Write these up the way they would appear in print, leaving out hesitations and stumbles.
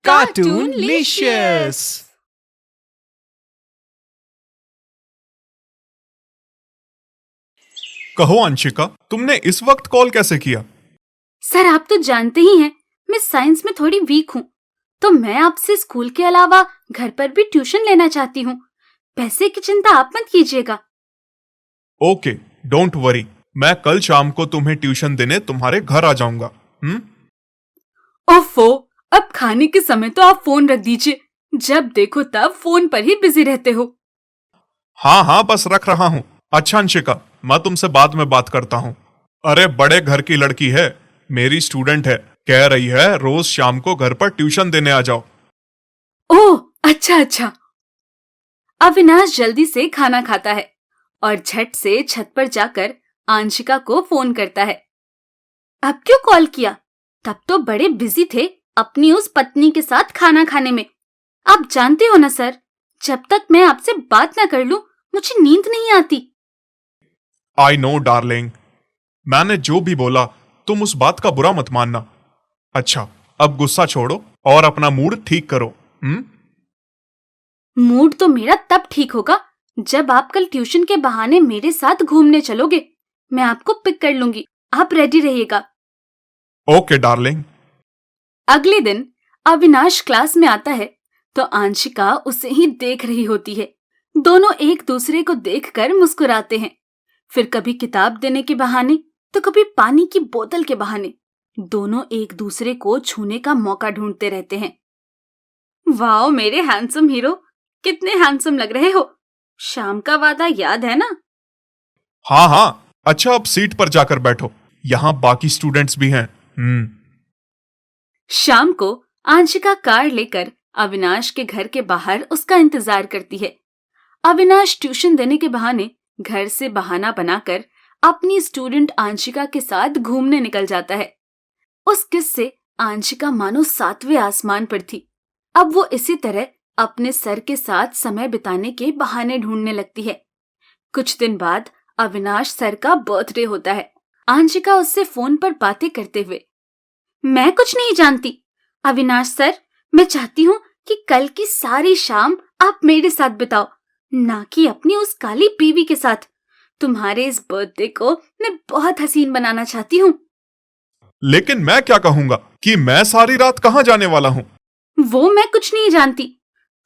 Cartoonlicious। कहो अंशिका, तुमने इस वक्त कॉल कैसे किया? सर आप तो जानते ही हैं मैं साइंस में थोड़ी वीक हूँ, तो मैं आपसे स्कूल के अलावा घर पर भी ट्यूशन लेना चाहती हूँ। पैसे की चिंता आप मत कीजिएगा। ओके, डोंट वरी, मैं कल शाम को तुम्हें ट्यूशन देने तुम्हारे घर आ जाऊंगा। ओफो, अब खाने के समय तो आप फोन रख दीजिए। जब देखो तब फोन पर ही बिजी रहते हो। हाँ हाँ, बस रख रहा हूँ। अच्छा अंशिका, मैं तुमसे बाद में बात करता हूँ। अरे बड़े घर की लड़की है, मेरी स्टूडेंट है, कह रही है रोज शाम को घर पर ट्यूशन देने आ जाओ। ओह अच्छा अच्छा। अविनाश जल्दी से खाना खाता है और झट से छत पर जाकर आंशिका को फोन करता है। अब क्यों कॉल किया? तब तो बड़े बिजी थे अपनी उस पत्नी के साथ खाना खाने में। आप जानते हो ना सर, जब तक मैं आपसे बात ना कर लूं मुझे नींद नहीं आती। आई नो डार्लिंग, मैंने जो भी बोला तुम उस बात का बुरा मत मानना। अच्छा, अब गुस्सा छोड़ो और अपना मूड ठीक करो। मूड तो मेरा तब ठीक होगा जब आप कल ट्यूशन के बहाने मेरे साथ घूमने चलोगे। मैं आपको पिक कर लूंगी, आप रेडी रहिएगा। Okay darling. अगले दिन अविनाश क्लास में आता है तो आंशिका उसे ही देख रही होती है। दोनों एक दूसरे को देखकर मुस्कुराते हैं, फिर कभी किताब देने के बहाने तो कभी पानी की बोतल के बहाने दोनों एक दूसरे को छूने का मौका ढूंढते रहते हैं। वाओ मेरे हैंडसम हीरो, कितने हैंडसम लग रहे हो। शाम का वादा याद है ना? हाँ हाँ, अच्छा अब सीट पर जाकर बैठो, यहाँ बाकी स्टूडेंट्स भी हैं। शाम को आंशिका कार लेकर अविनाश के घर के बाहर उसका इंतजार करती है। अविनाश ट्यूशन देने के बहाने घर से बहाना बनाकर अपनी स्टूडेंट आंशिका के साथ घूमने निकल जाता है। उस किस्से आंशिका मानो 7वें आसमान पर थी। अब वो इसी तरह अपने सर के साथ समय बिताने के बहाने ढूंढने लगती है। कुछ दिन बाद अविनाश सर का बर्थडे होता है। आंशिका उससे फोन पर बातें करते हुए, मैं कुछ नहीं जानती अविनाश सर, मैं चाहती हूँ कि कल की सारी शाम आप मेरे साथ बिताओ, ना कि अपनी उस काली बीवी के साथ। तुम्हारे इस बर्थडे को मैं बहुत हसीन बनाना चाहती हूँ। लेकिन मैं क्या कहूँगा कि मैं सारी रात कहाँ जाने वाला हूँ? वो मैं कुछ नहीं जानती,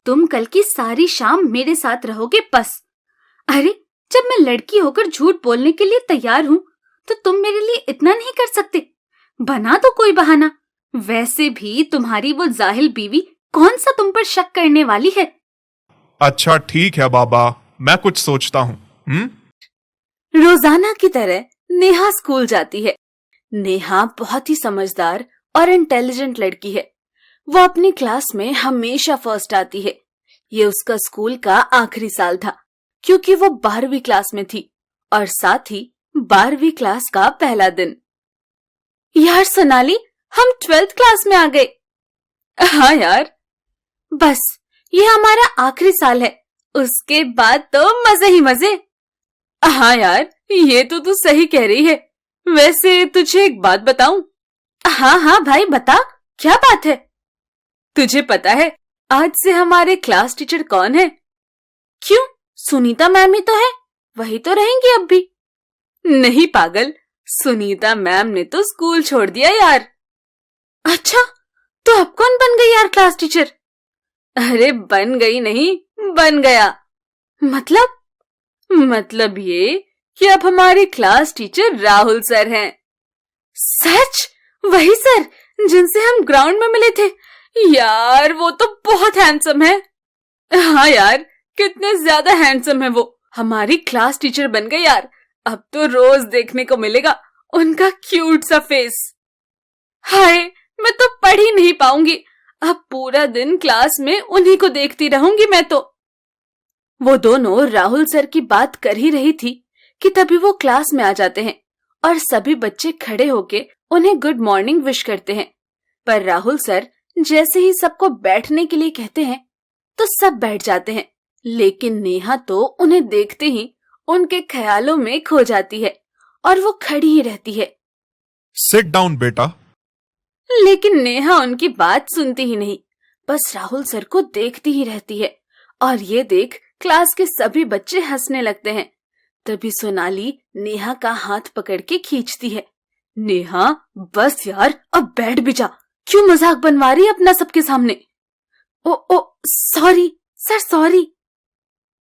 तुम कल की सारी शाम मेरे साथ रहोगे बस। अरे जब मैं लड़की होकर झूठ बोलने के लिए तैयार हूँ तो तुम मेरे लिए इतना नहीं कर सकते? बना तो कोई बहाना। वैसे भी तुम्हारी वो जाहिल बीवी कौन सा तुम पर शक करने वाली है। अच्छा ठीक है बाबा, मैं कुछ सोचता हूँ। रोजाना की तरह नेहा स्कूल जाती है। नेहा बहुत ही समझदार और इंटेलिजेंट लड़की है। वो अपनी क्लास में हमेशा फर्स्ट आती है। ये उसका स्कूल का आखिरी साल था क्योंकि वो 12वीं क्लास में थी और साथ ही 12वीं क्लास का पहला दिन। यार सोनाली, हम 12th क्लास में आ गए। हाँ यार, बस ये हमारा आखिरी साल है, उसके बाद तो मजे ही मजे। हाँ यार, ये तो तू सही कह रही है। वैसे तुझे एक बात बताऊं? हाँ हाँ भाई बता, क्या बात है? तुझे पता है आज से हमारे क्लास टीचर कौन है? क्यों, सुनीता मैम ही तो है, वही तो रहेंगी अब भी। नहीं पागल, सुनीता मैम ने तो स्कूल छोड़ दिया यार। अच्छा, तो अब कौन बन गई यार क्लास टीचर? अरे बन गई नहीं, बन गया। मतलब ये कि अब हमारे क्लास टीचर राहुल सर हैं। सच? वही सर जिनसे हम ग्राउंड में मिले थे? यार वो तो बहुत हैंडसम है। हाँ यार, कितने ज्यादा हैंडसम है वो। हमारी क्लास टीचर बन गए यार। अब तो रोज देखने को मिलेगा उनका क्यूट सा फेस। हाय, मैं तो पढ़ ही नहीं पाऊंगी। अब पूरा दिन क्लास में उन्हीं को देखती रहूंगी मैं तो। वो दोनों राहुल सर की बात कर ही रही थी कि तभी वो क्लास में आ जाते हैं और सभी बच्चे खड़े होके उन्हें गुड मॉर्निंग विश करते हैं। पर राहुल सर जैसे ही सबको बैठने के लिए कहते हैं तो सब बैठ जाते हैं, लेकिन नेहा तो उन्हें देखते ही उनके ख्यालों में खो जाती है और वो खड़ी ही रहती है। सिट डाउन बेटा। लेकिन नेहा उनकी बात सुनती ही नहीं। बस राहुल सर को देखती ही रहती है और ये देख क्लास के सभी बच्चे हंसने लगते हैं। तभी सोनाली नेहा का हाथ पकड़ के खींचती है। नेहा, बस यार, अब बैठ भी जा, क्यों मजाक बनवा रही है अपना सबके सामने। ओ सॉरी सर, सॉरी।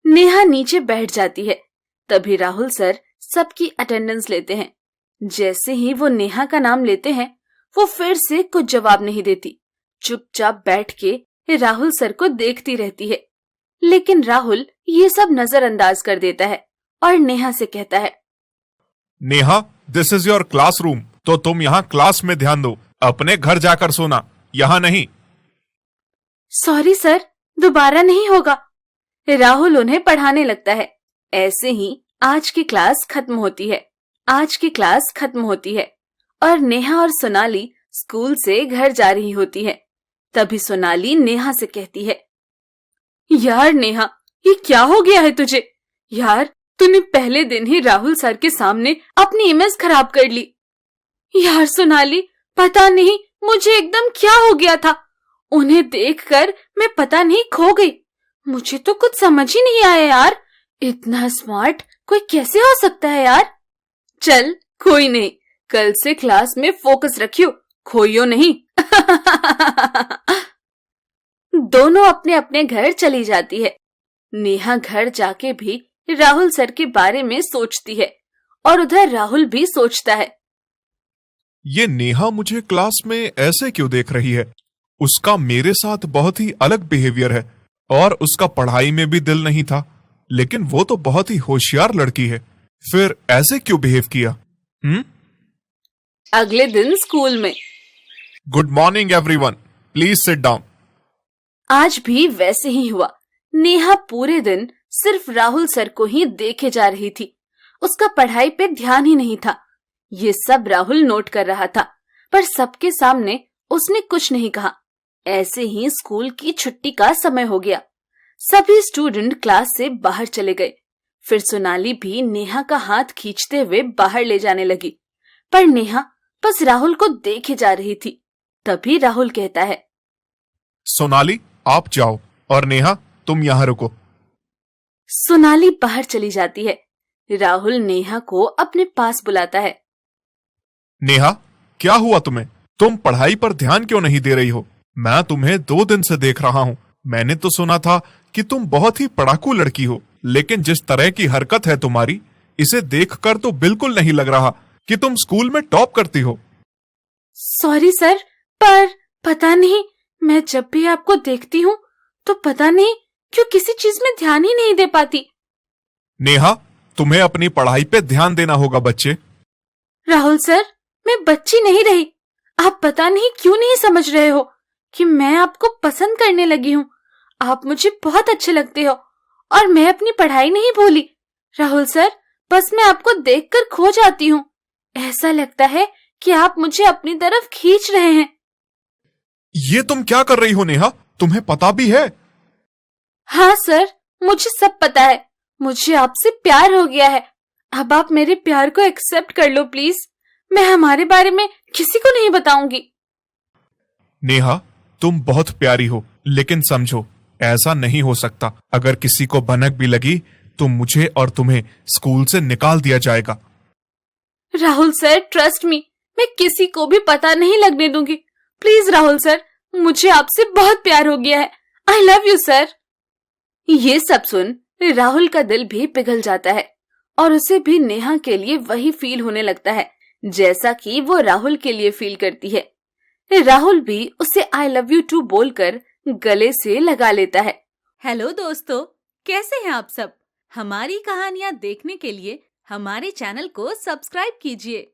नेहा नीचे बैठ जाती है। तभी राहुल सर सबकी अटेंडेंस लेते हैं। जैसे ही वो नेहा का नाम लेते हैं, वो फिर से कुछ जवाब नहीं देती, चुपचाप बैठ के राहुल सर को देखती रहती है। लेकिन राहुल ये सब नजरअंदाज कर देता है और नेहा से कहता है, Neha, this is your classroom, तो तुम यहाँ क्लास में ध्यान दो, अपने घर जाकर सोना, यहाँ नहीं। सॉरी सर, दोबारा नहीं होगा। राहुल उन्हें पढ़ाने लगता है। ऐसे ही आज की क्लास खत्म होती है और नेहा और सोनाली स्कूल से घर जा रही होती है। तभी सोनाली नेहा से कहती है, यार नेहा, ये क्या हो गया है तुझे? यार, तूने पहले दिन ही राहुल सर के सामने अपनी इमेज खराब कर ली। यार सोनाली, पता नहीं मुझे एकदम क्या हो गया था, उन्हें देखकर मैं पता नहीं खो गई। मुझे तो कुछ समझ ही नहीं आया यार, इतना स्मार्ट कोई कैसे हो सकता है यार। चल कोई नहीं, कल से क्लास में फोकस रखियो, खोइयो नहीं। दोनों अपने अपने घर चली जाती है। नेहा घर जाके भी राहुल सर के बारे में सोचती है और उधर राहुल भी सोचता है, ये नेहा मुझे क्लास में ऐसे क्यों देख रही है? उसका मेरे साथ बहुत ही अलग बिहेवियर है और उसका पढ़ाई में भी दिल नहीं था, लेकिन वो तो बहुत ही होशियार लड़की है, फिर ऐसे क्यों बिहेव किया? अगले दिन स्कूल में, good morning everyone, please sit down. आज भी वैसे ही हुआ। नेहा पूरे दिन सिर्फ राहुल सर को ही देखे जा रही थी, उसका पढ़ाई पे ध्यान ही नहीं था। ये सब राहुल नोट कर रहा था, पर सबके सामने उसने कुछ नहीं कहा। ऐसे ही स्कूल की छुट्टी का समय हो गया। सभी स्टूडेंट क्लास से बाहर चले गए। फिर सोनाली भी नेहा का हाथ खींचते हुए बाहर ले जाने लगी, पर नेहा बस राहुल को देखे जा रही थी। तभी राहुल कहता है, सोनाली, आप जाओ और नेहा, तुम यहाँ रुको। सोनाली बाहर चली जाती है। राहुल नेहा को अपने पास बुलाता है। नेहा, क्या हुआ तुम्हें? तुम पढ़ाई पर ध्यान क्यों नहीं दे रही हो? मैं तुम्हें 2 दिन से देख रहा हूँ। मैंने तो सुना था कि तुम बहुत ही पढ़ाकू लड़की हो, लेकिन जिस तरह की हरकत है तुम्हारी, इसे देखकर तो बिल्कुल नहीं लग रहा कि तुम स्कूल में टॉप करती हो। सॉरी सर, पर पता नहीं, मैं जब भी आपको देखती हूँ तो पता नहीं क्यों किसी चीज में ध्यान ही नहीं दे पाती। नेहा, तुम्हें अपनी पढ़ाई पे ध्यान देना होगा बच्चे। राहुल सर, मैं बच्ची नहीं रही। आप पता नहीं क्यों नहीं समझ रहे हो कि मैं आपको पसंद करने लगी हूँ। आप मुझे बहुत अच्छे लगते हो और मैं अपनी पढ़ाई नहीं भूली। राहुल सर, बस मैं आपको देखकर खो जाती हूँ। ऐसा लगता है कि आप मुझे अपनी तरफ खींच रहे हैं। ये तुम क्या कर रही हो नेहा? तुम्हें पता भी है? हाँ सर, मुझे सब पता है। मुझे आपसे प्यार हो गया है। अब आप मेरे प्यार को एक्सेप्ट कर लो प्लीज। मैं हमारे बारे में किसी को नहीं बताऊंगी। नेहा, तुम बहुत प्यारी हो, लेकिन समझो, ऐसा नहीं हो सकता। अगर किसी को भनक भी लगी तो मुझे और तुम्हें स्कूल से निकाल दिया जाएगा। राहुल सर, ट्रस्ट मी, मैं किसी को भी पता नहीं लगने दूंगी। प्लीज राहुल सर, मुझे आपसे बहुत प्यार हो गया है। I love you sir. ये सब सुन राहुल का दिल भी पिघल जाता है और उसे भी नेहा के लिए वही फील होने लगता है जैसा कि वो राहुल के लिए फील करती है। राहुल भी उसे आई लव यू टू बोलकर गले से लगा लेता है। हेलो दोस्तों, कैसे हैं आप सब? हमारी कहानियाँ देखने के लिए हमारे चैनल को सब्सक्राइब कीजिए